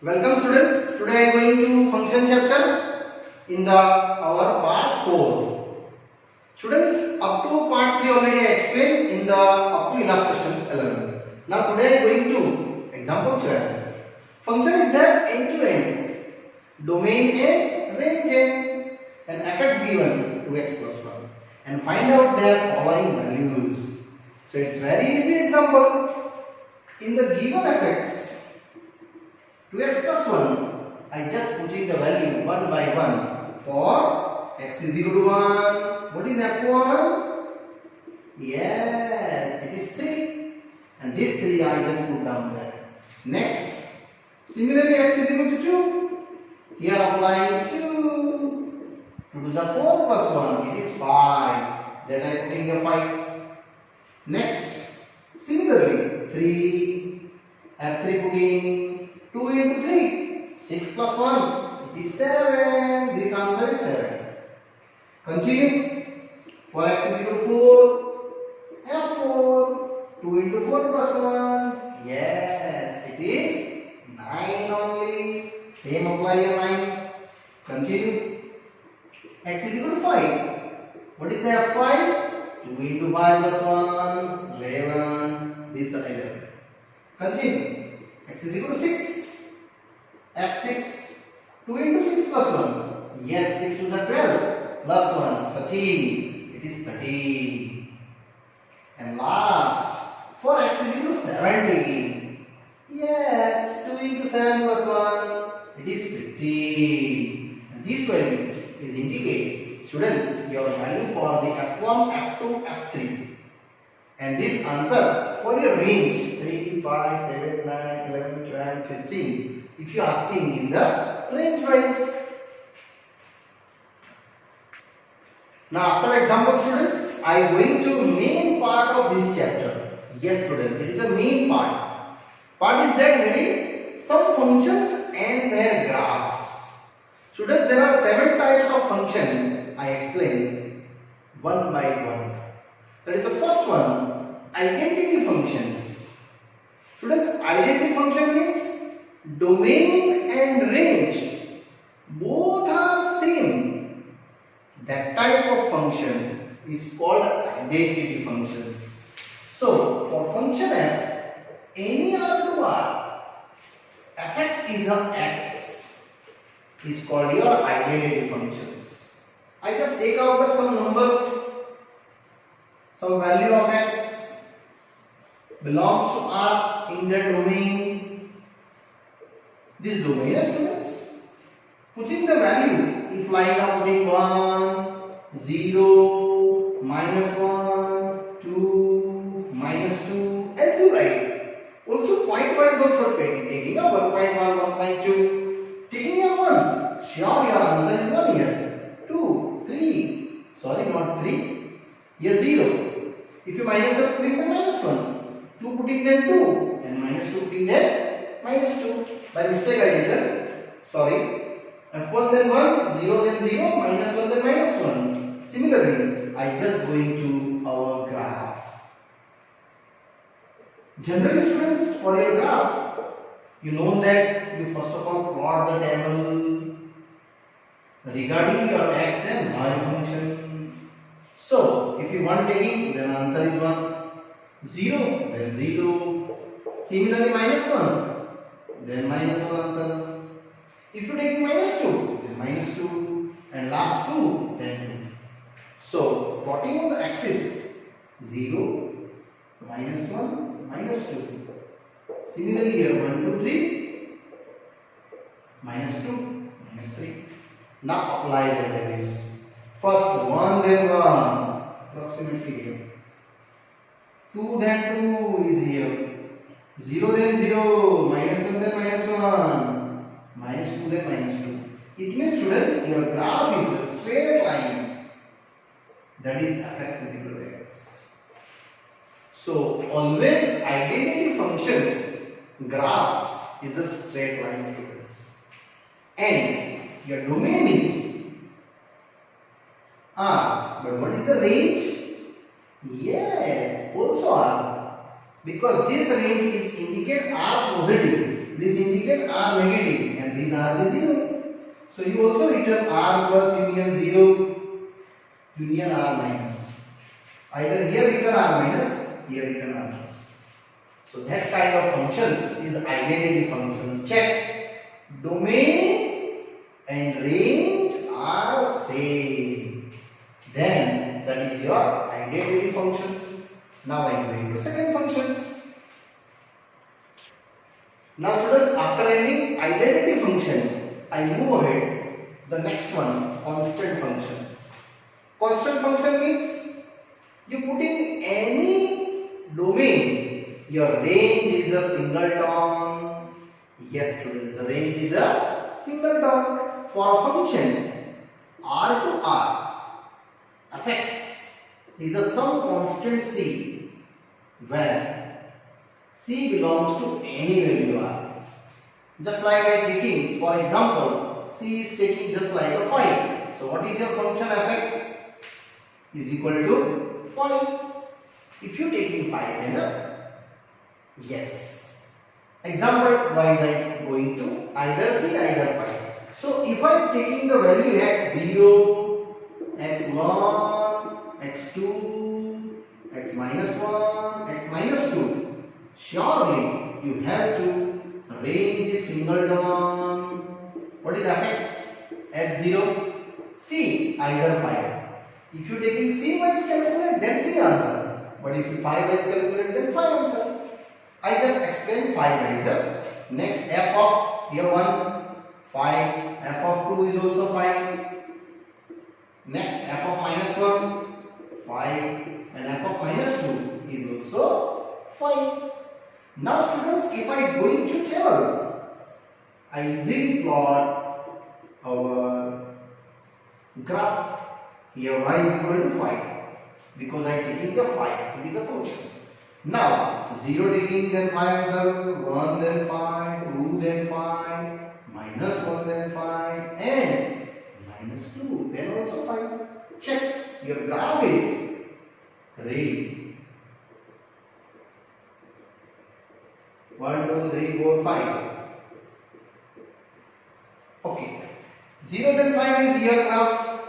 Welcome students. Today I am going to function chapter in the our part 4. Students, up to part 3 already I explained in the up to illustrations 11. Now today I am going to example 12. Function is there end to end, domain a, range a, and fx given 2x plus 1, and find out their following values. So it's very easy example. In the given fx 2x plus 1, I just put in the value 1 by 1 for x is equal to 1. What is f1? Yes, it is 3. And this 3 I just put down there. Next, similarly x is equal to 2. Here applying 2. 2 to the 4 plus 1, it is 5. That I put in the 5. Next, similarly 3, f3 putting 2 into 3, 6 plus 1, it is 7. This answer is 7. Continue. For x is equal to 4, f4, 2 into 4 plus 1, yes, it is 9 only. Same apply here 9. Continue. X is equal to 5. What is the f5? 2 into 5 plus 1, 11. This is 11. Continue. X is equal to 6. f6, 2 into 6 plus 1. Yes, 6 to the 12 plus 1, 13. It is 13. And last, for x is equal to 17. Yes, 2 into 7 plus 1. It is 15. And this value is indicate, students, your value for the f1, f2, f3. And this answer for your range 3, 5, 7, 9, 11, 12, 15. If you are asking in the range wise. Now after example students, I am going to main part of this chapter. Yes students, it is a main part. Part is that reading some functions and their graphs. Students, there are 7 types of function I explain one by one. That is the first one, identity functions. Students, identity function means domain and range both are same. That type of function is called identity functions. So for function f, any r fx is a x is called your identity functions. I just take out some number, some value of x belongs to R in their domain. This domain, students, putting the value, if line of putting 1, 0, minus 1, 2, minus 2, as you like. Also point wise also taking a 1.1, 1.2, taking a 1, sure your answer is 1 here. 2, 3, sorry not 3, here 0. If you minus are putting the minus 1, 2 putting then 2, and minus 2 putting then minus 2. By mistake I did that. Sorry. f1 then 1, 0 then 0, minus 1 then minus 1. Similarly, I just going to our graph. Generally students, for your graph, you know that you first of all plot the table regarding your x and y function. So, if you want taking, then answer is 1. 0, then 0. Similarly, minus 1. Then minus 1 answer. If you take minus 2, then minus 2, and last 2, then 2. So, plotting on the axis 0, minus 1, minus 2. Similarly here 1, 2, 3, minus 2, minus 3. Now apply the values. First 1 then 1, approximately here. 2 then 2 is here. 0 then 0, minus 1 then minus 1, minus 2 then minus 2. It means students, your graph is a straight line. That is fx is equal to x. So always identity functions graph is a straight line students. And your domain is R. But what is the range? Yes, also R. Because this range is indicate R positive. This indicate R negative and these are the 0. So you also return R plus union 0, union R minus. Either here return R minus, here return R plus. So that kind of functions is identity functions. Check. Domain and range are same. Then that is your identity functions. Now I am going to second functions. Now students, after ending identity function, I move ahead. The next one, constant functions. Constant function means you put in any domain. Your range is a singleton. Yes students, the range is a singleton. For a function R to R, fx is a some constant C where C belongs to any value R. Just like I am taking, for example, C is taking just like a 5. So what is your function fx? Is equal to 5. If you taking 5 then yes. Example wise I am going to either C either 5. So if I am taking the value x0, x1, x2, x minus 1, x minus 2. Surely you have to range the singleton. What is fx? F0, C either 5. If you taking C wise calculate, then C answer. But if you 5 wise calculate, then 5 answer. I just explain 5 wise. Next f of here 1, 5. F of 2 is also 5. Next f of minus 1, 5. And f of minus 2 is also 5. Now students, if I go into table, I easily plot our graph. Here y is equal to 5 because I taking the 5. It is a function. Now 0 taking then 5 answer, 1 then 5, 2 then 5, minus 1 then 5 and minus 2 then also 5. Check, your graph is ready. 1, 2, 3, 4, 5. Okay. 0 then 5 is here graph.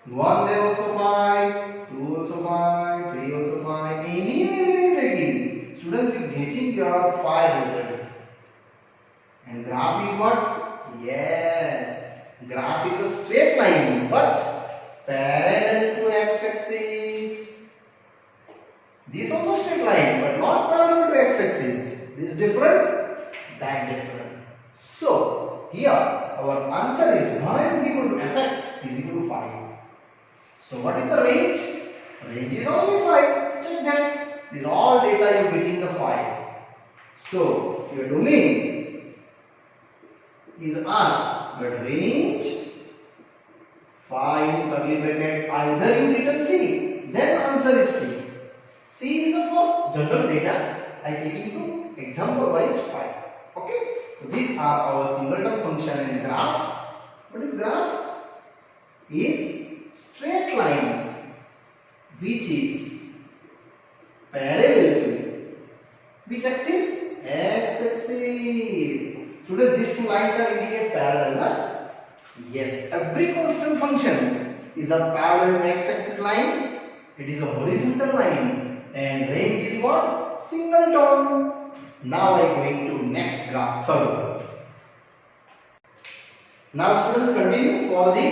1 then also 5. 2 also 5. 3 also 5. Any value you taking. Students, you getting your 5 result. And graph is what? Yes. Graph is a straight line but parallel to x-axis. This also straight line but not parallel to x-axis. This different, that different. So here our answer is y is equal to fx is equal to 5. So what is the range? Range is only 5. Check that. This all data you getting the 5. So your domain is R but range 5 curly bracket either you written C. Then answer is C. C is for general data. I taking to example wise 5. Okay. So these are our singleton function and graph. What is graph? Is straight line which is parallel to which axis? X axis. Students, these two lines are indicate parallel. Huh? Yes. Every constant function is a parallel to x axis line. It is a horizontal line and range is what? Singleton. Now I am going to next graph, third. Now students, continue for the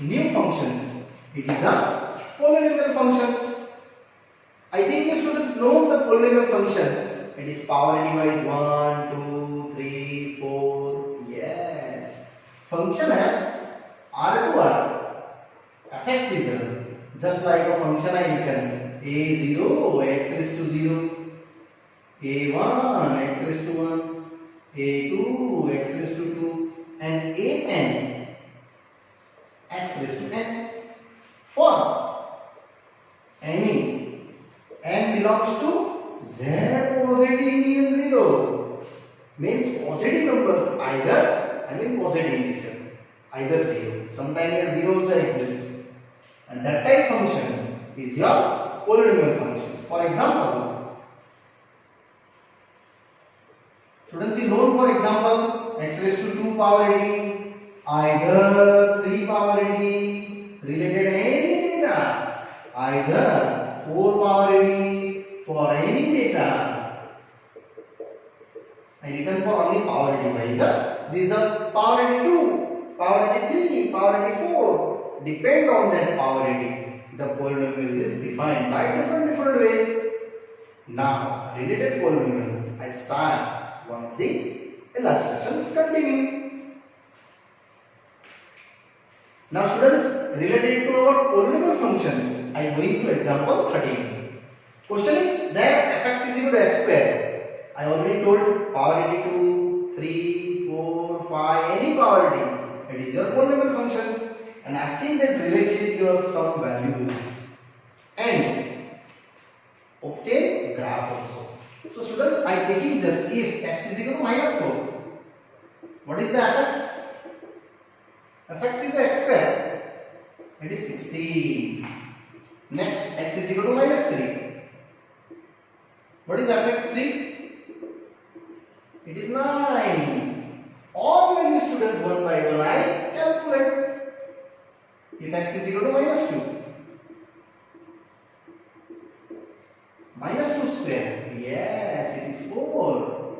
new functions. It is a polynomial functions. I think you students know the polynomial functions. It is power divides 1, 2, 3, 4. Yes. Function f R to R. Fx is just like a function I written a0 x raised to 0. a1 x raised to 1, a2 x raised to 2 and an x raised to n. For any n belongs to z positive union 0 means positive numbers either positive integer either 0. Sometimes a 0 also exists and that type function is your polynomial functions. For example, Students, you know, for example, x raised to 2 power ad, either 3 power ad, related any data, either 4 power ad for any data. I written for only power ad. These are power ad 2, power ad 3, power ad 4. Depend on that power ad. The polynomial is defined by different ways. Now, related polynomials, I start one of the illustrations. Continue. Now, students, related to our polynomial functions, I am going to example 13. Question is that fx is equal to x square. I already told power ad 2, 3, 4, 5, any power ad. It is your polynomial functions, and asking that relate your some values and obtain graph also. So students, I taking just if x is equal to minus 4. What is the fx? Fx is x square. It is 16. Next, x is equal to minus 3. What is fx 3? It is 9. All values, students, one by one I calculate. If x is equal to minus 2. Minus 2 square. Yes, it is 4.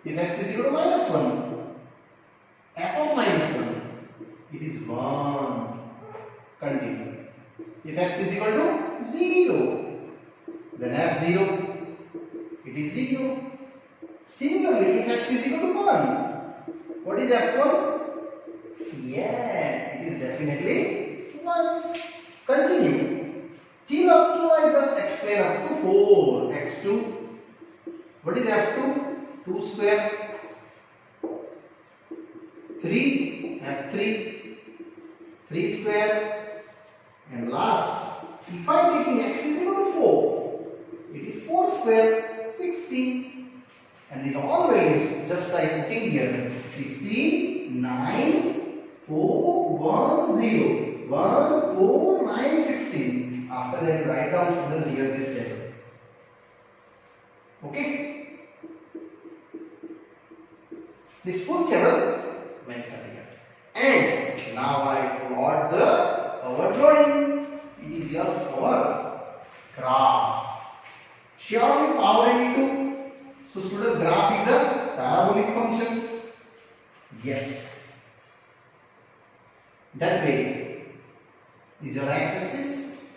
If x is equal to minus 1. F of minus 1. It is 1. Continue. If x is equal to 0. Then f0. It is 0. Similarly, if x is equal to 1. What is f1? Yes, it is definitely 1. Continue. Till up to I just explain up to 4 x2. What is f2? 2 square. 3 f3. 3 square. And last, if I am taking x is equal to 4, it is 4 square. 16. And these are all values. Just by putting here 16, 9, 4, 1, 0. 1, 4, 9, 16. After that, you write down, students, here this table. Okay? This full table makes up here. And now I plot our drawing. It is your our graph. Surely power into. So students, graph is a parabolic functions. Yes. That way is your x-axis.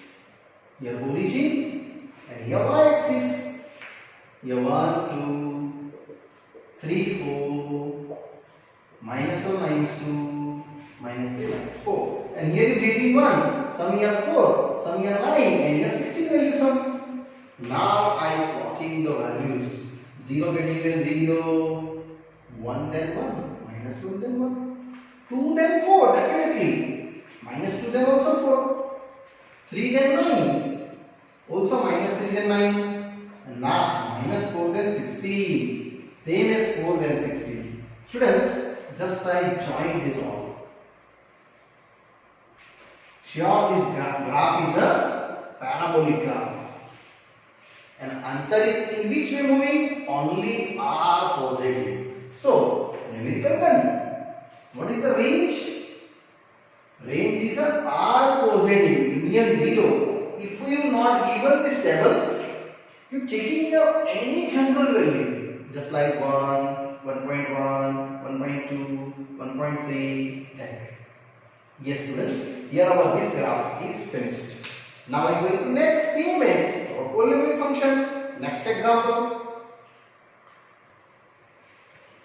Your origin and your y-axis. Your 1, 2, 3, 4, minus 1, minus 2, minus 3, minus 4. And here you are getting 1, some here 4, some here 9, and here 16 value sum. Now I am plotting the values. 0 getting then 0, 1 then 1, minus 1 then 1, 2 then 4, definitely, minus 2 then also 4, 3 then 9, also minus 3 then 9, and last minus 4 then 16, same as 4 then 16. Students, just I join this all. Sure, this graph is a parabolic graph. And answer is in which way moving? Only R positive. So, numerical done. What is the range? Range is a R positive, near 0. If you not given this table, you checking your any general value, just like 1, 1.1, 1.2, 1.3, that. Yes, students, here our this graph is finished. Now I am going to next same as our polynomial function. Next example.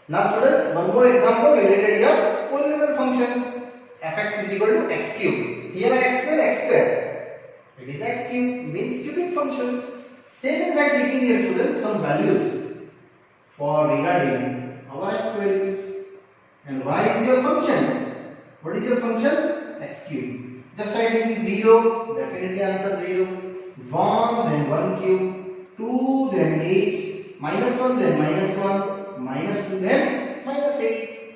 Now students, one more example related here polynomial functions. Fx is equal to x cube. Here I explain x square. It is x cube, means cubic functions. Same as I am taking here, students, some values for regarding our x values. And y is your function. What is your function? X cube. Just I taking 0, definitely answer 0. 1, then 1 cube. 2, then 8. Minus 1, then minus 1. Minus 2, then minus 8.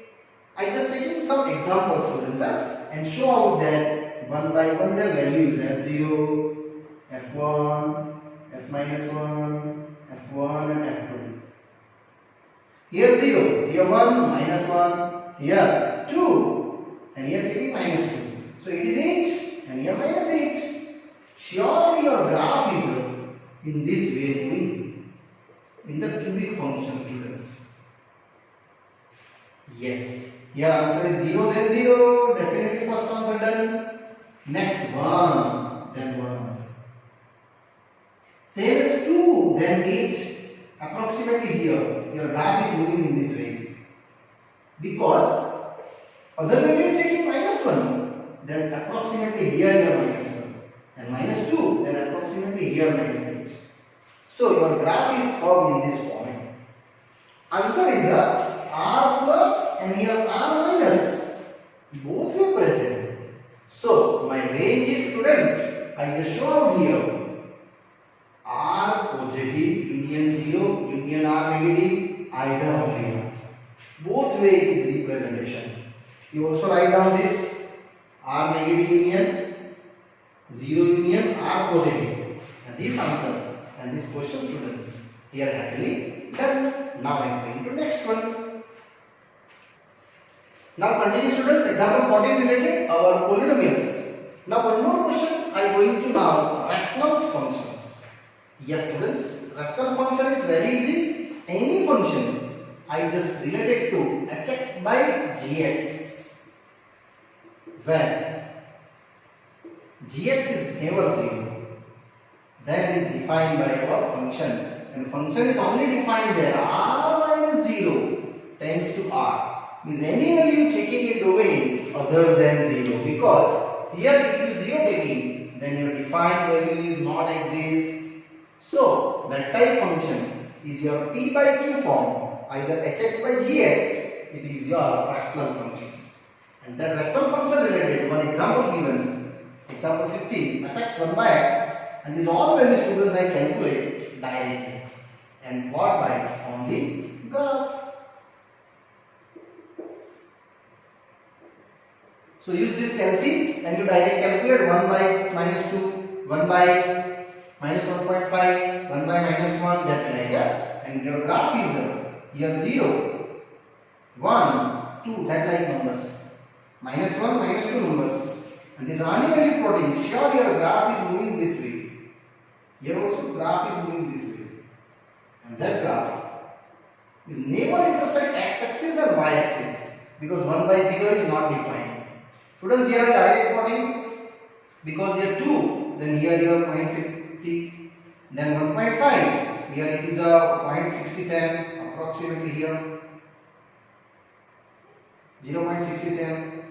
I just taking some examples, students, and show out that one by one their values f0, f1, f minus 1, f1, and f2. Here 0, here 1, minus 1, here 2, and here taking minus 2. So it is 8, and here minus 8. Surely your graph is in this way moving in the cubic function, students. Yes. Here answer is 0, then 0. Definitely first answer done. Next 1, then 1 answer. Same as 2, then 8. Approximately here, your graph is moving in this way. Because other value taking minus 1, then approximately here you are minus 1. And minus 2, then approximately here minus 8. So your graph is curved in this point. Answer is r plus and here r minus. Both were present. So my range is, students, I just show out here. R positive union 0 union R negative, either of here. Both way is representation. You also write down this R negative union 0 union R positive. And this answer and this question, students, here happily done. Now I am going to next one. Now continue, students. Example 14 related our polynomials. Now one more questions I am going to now rational functions. Yes, students, rational function is very easy. Any function I just related to hx by gx, where gx is never 0. That is defined by our function, and function is only defined there r minus 0 tends to r. Means any value taking a domain other than 0, because here if you 0 taking, then your defined value is not exist. So that type function is your p by q form, either hx by gx, it is your rational functions. And that rational function related, one example given, example 15, fx 1 by x, and these all values, students, I calculate directly. And what by? On the graph. So use this calci and you directly calculate 1 by minus 2, 1 by minus 1.5, 1 by minus 1, that like that. And your graph is here 0, 1, 2, that like numbers. Minus 1, minus 2 numbers. And this unevenly plotting, sure your graph is moving this way. Here also graph is moving this way. And that graph is never intersect x-axis or y-axis, because 1 by 0 is not defined. Students, here are direct plotting, because here 2, then here you have 0.50, then 1.5, here it is a 0.67, approximately here 0.67.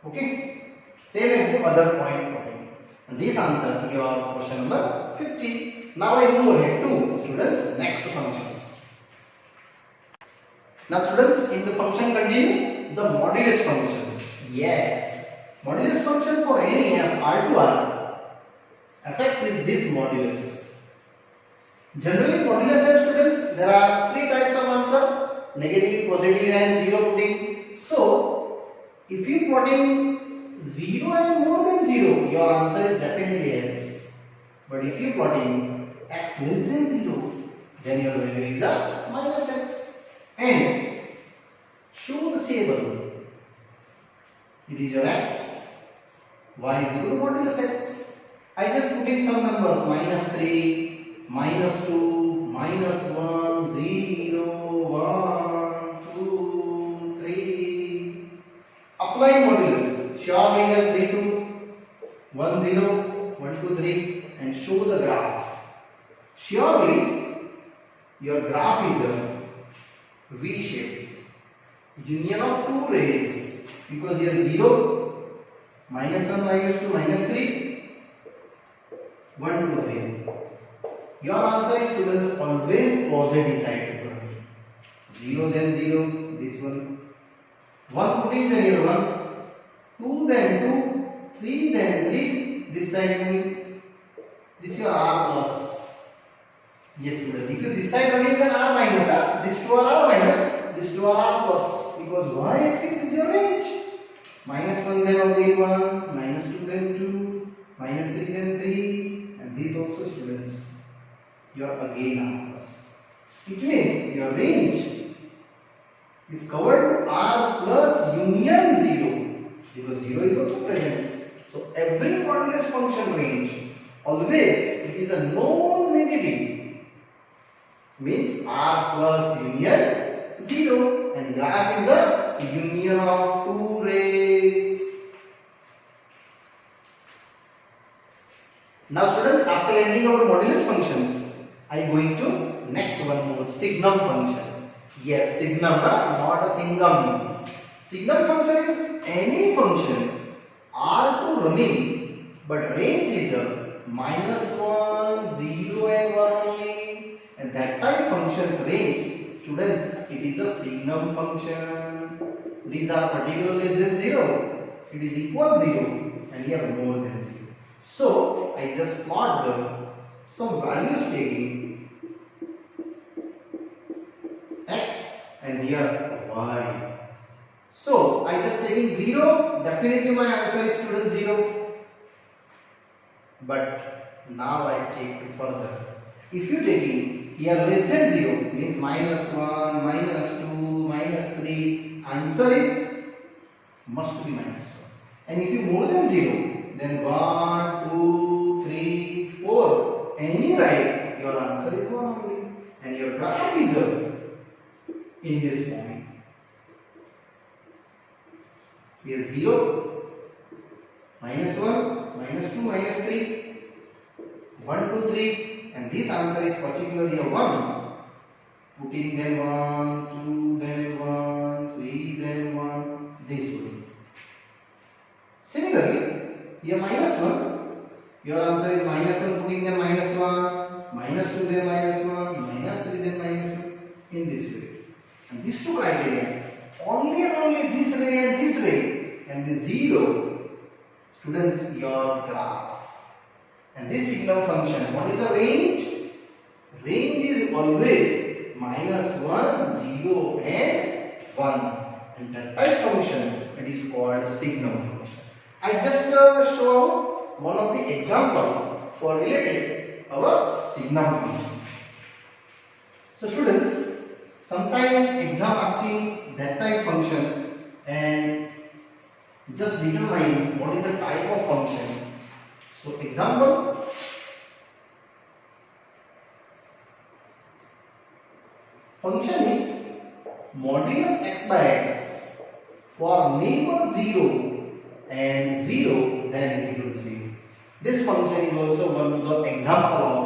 Okay, same as the other point plotting. And this answer your question number 50. Now I move ahead to, students, next functions. Now students, in the function continue, the modulus functions. Yes, modulus function for any f r to r, fx is this modulus. Generally modulus f, students, there are three types of answer: negative, positive and zero putting. So if you put in 0 and more than 0, your answer is definitely x. But if you put in x less than 0, then your value is a minus x. And show the table. It is your x. Y is equal to modulus x. I just put in some numbers: minus 3, minus 2, minus 1, 0, 1, 2, 3. Apply modulus. Surely here 3, 2, 1, 0, 1, 2, 3, and show the graph. Surely your graph is a V shape, union of two rays, because here 0, minus 1, minus 2, minus 3, 1, 2, 3. Your answer is, students, always positive side. 0 then 0, this one. 1 putting, then here 1, 2 then 2, 3 then 3, this side moving. This is your r plus. Yes, students, if you this side running, then r minus, this 2 are r minus, this 2 are r plus, because y axis is your range. Minus 1 then again 1, minus 2 then 2, minus 3 then 3, and these also, students, you are again r plus. It means your range is covered to R plus union 0 because 0 is also present. So every modulus function range always it is a non-negative, means R plus union 0, and graph is the union of two rays. Now students, after ending our modulus functions, I am going to next one more, signum function. Yes, signum, not a singam. Signum function is any function R2 running, but range is -1, 0 and 1 only, and that type function's range, students, it is a signum function. These are particularly less than 0, it is equal 0, and here more than 0. So I just plot some values taking x and here y. So I just taking 0, definitely my answer is student 0. But now I take further. If you taking here less than 0 means -1, -2, -3, answer is must be -1. And if you more than 0, then 1, 2, 3, 4, any right, your answer is 1 only, and your graph is in this point. Here 0, -1, -2, -3, 1, 2, 3, and this answer is particularly a 1. Putting them 1, 2, then 1, 3, then 1, this way. Similarly, here -1, your answer is -1, putting them -1, -2, then -1, -3, then -1, in this way. And these two criteria, only and only this ray and this ray, and the 0, students, your graph. And this signum function, what is the range? Range is always -1, 0 and 1, and that type function, it is called signum function. I just show one of the example for related our signum functions. So students, sometime exam asking that type functions and just determine what is the type of function. So example, function is modulus x by x for neighbor 0 and 0 then is equal to 0. This function is also one of the example of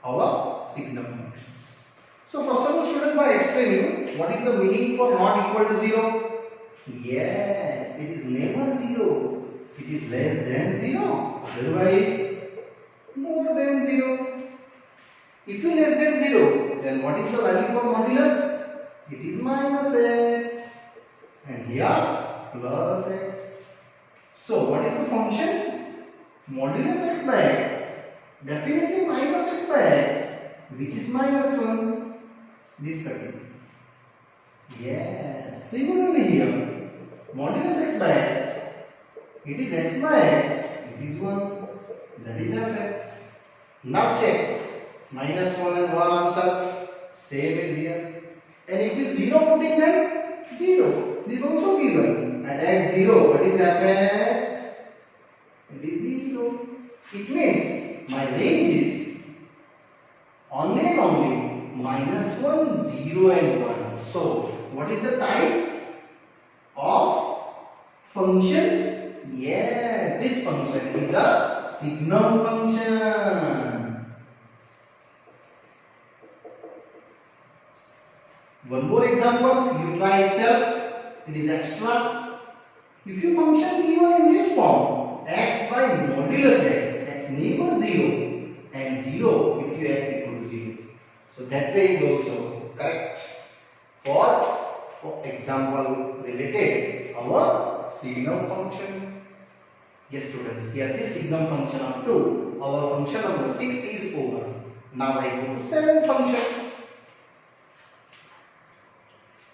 our signum functions. So first of all, students, I explain you what is the meaning for not equal to 0. Yes, it is never 0. It is less than 0. Otherwise, more than 0. If you less than 0, then what is the value for modulus? It is -x. And here plus x. So what is the function? Modulus x by x. Definitely -x by x, which is -1. This continue. Yes. Similarly here, modulus x by x. It is x by x. It is 1. That is fx. Now check. -1 and 1 answer. Same as here. And if it is 0 putting, then 0. This is also given. At x 0, what is fx? It is 0. It means my range is only and only -1, 0 and 1. So, what is the type of function? Yes, this function is a signum function. One more example, you try itself. It is extra. If you function given in this form, x by modulus x, x neighbor 0 and 0 if you x equal to 0. So that way is also correct for example related our signum function. Yes students, here this signum function up to our function number 6 is over. Now I go to 7th function.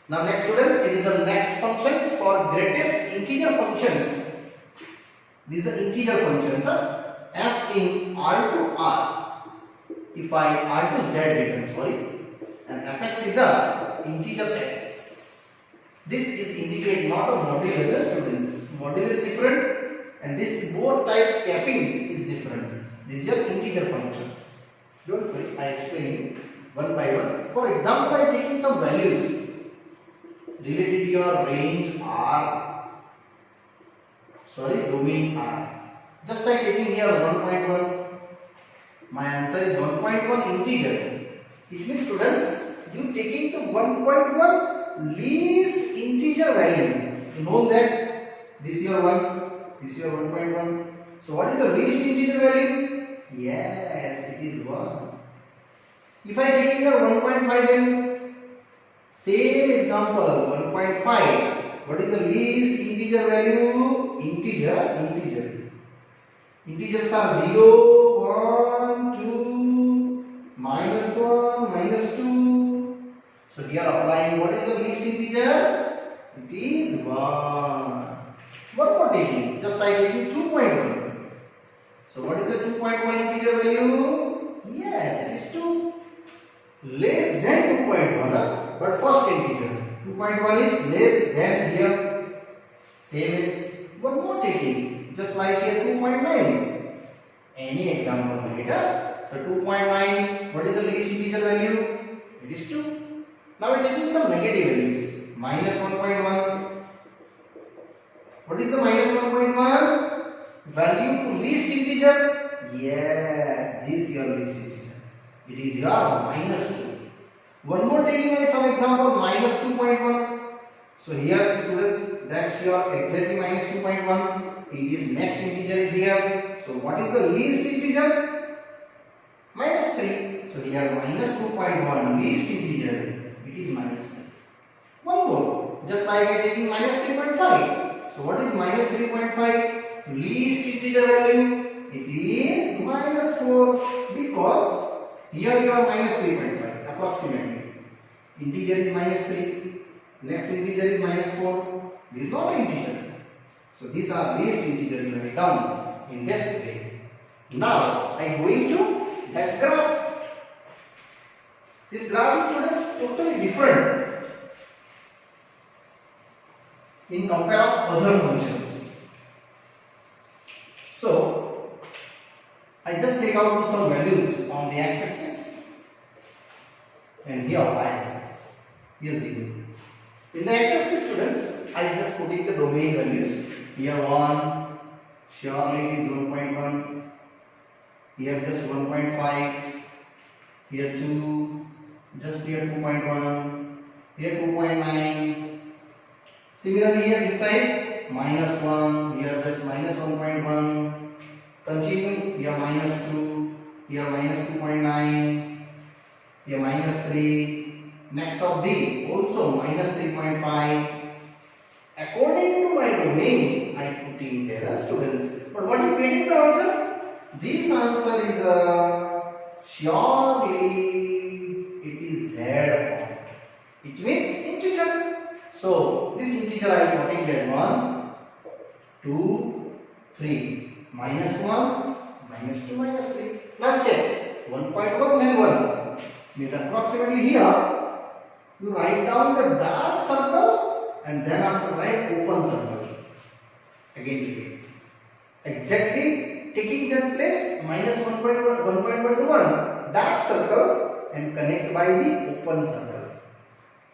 Now next students, it is the next functions for greatest integer functions. These are integer functions, f in R to R. If I R to Z written, sorry, and fx is a integer x. This is indicate not a modulus, students. Modulus different, and this both type capping is different. These are integer functions. Don't worry, I explain you one by one. For example, I am taking some values related to your range R, domain R. Just I taking here 1.1. My answer is 1.1 integer. It means, students, you taking the 1.1 least integer value. You know that this is your 1, this is your 1.1. So what is the least integer value? Yes, it is 1. If I take here 1.5, then same example 1.5. What is the least integer value? Integer. Integers are 0, 1, 2, minus 1, minus 2. So here applying what is the least integer? It is 1. One more taking, just I taking 2.1. So what is the 2.1 integer value? Yes, it is 2. Less than 2.1, but first integer. 2.1 is less than here. Same as one more taking, just like here 2.9. Any example later. So 2.9, what is the least integer value? It is 2. Now we are taking some negative values. Minus 1.1. What is the minus 1.1? Value to least integer? Yes, this is your least integer. It is your minus 2. One more taking some example, minus 2.1. So here, students, that's your exactly minus 2.1. It is next integer is here. So what is the least integer? Minus 3. So here minus 2.1 least integer. It is minus 3. One more, just like I taking minus 3.5. So what is minus 3.5? Least integer value? It is minus 4, because here you are minus 3.5 approximately. Integer is minus 3. Next integer is minus 4. This is not an integer. So these are least integers you write down in this way. Now I am going to that graph. This graph is, students, totally different in compare of other functions. So I just take out some values on the x-axis and here y-axis. Here 0. In the x-axis, students, I just put in the domain values. Here 1, surely it is 1.1. Here just 1.5. Here 2, just here 2.1. Here 2.9. Similarly, here this side minus 1. Here just minus 1.1. Continue, here minus 2. Here minus 2.9. Here minus 3. Next of D also minus 3.5. According to my domain, I put in there, students. But what is getting the answer? This answer is surely it is Z form. It means integer. So this integer I am putting there 1, 2, 3. Minus 1, minus 2, minus 3. Now check. 1.1 then 1. Means approximately here you write down the dark circle and then after write open circle. Again repeat. Exactly taking that place minus 1.1 to 1 dark circle and connect by the open circle.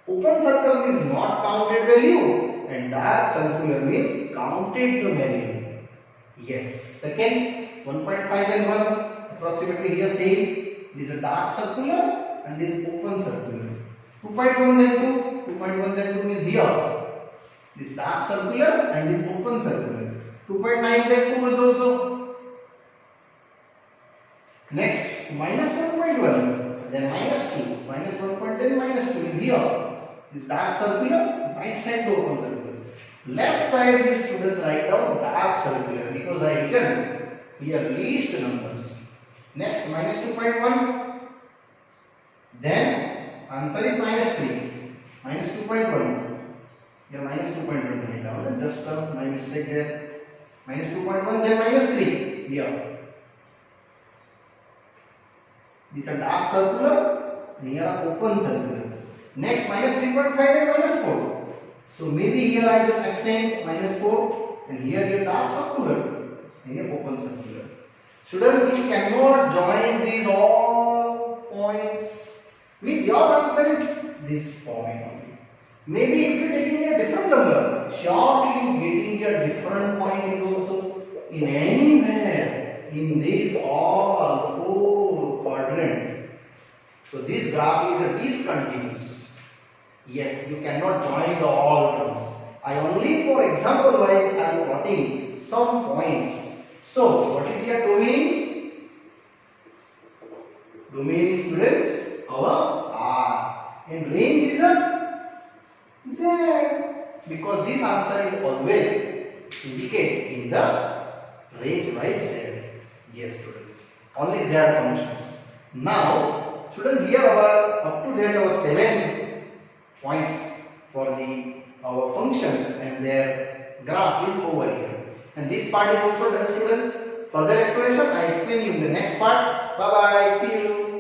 Open circle means not counted value and dark circular means counted the value. Yes. Second 1.5 and 1 approximately here same. This is a dark circular and this open circular. 2.1 then 2. 2.1 then 2 means here. This dark circular and this open circular. 2.9 then 2 is also. Next minus 1.1 then minus 2. Minus 1.10 minus 2 is here. This dark circular, right side to open circular. Left side is, students, write down dark circular because I written here least numbers. Next minus 2.1. Then answer is minus 3. Minus 2.1. Here minus 2.1 write down. Just my mistake there. Minus 2.1 then minus 3. Here. These are dark circular and here are open circular. Next minus 3.5 and minus 4. So maybe here I just extend -4 and here you dark circular and here open circular. Students, you cannot join these all points. Means your answer is this point only. Maybe if you are taking a different number, surely you getting a different point is also in anywhere in these all 4 quadrant. So this graph is a discontinuous. Yes, you cannot join the all terms. I only for example wise I am plotting some points. So what is your domain? Domain is, students, our R and range is a Z, because this answer is always indicated in the range by Z. Yes, students, only Z functions. Now students, here our up to date our 7 points for our functions and their graph is over here. And this part is also done, students. Further explanation I explain you in the next part. Bye bye. See you.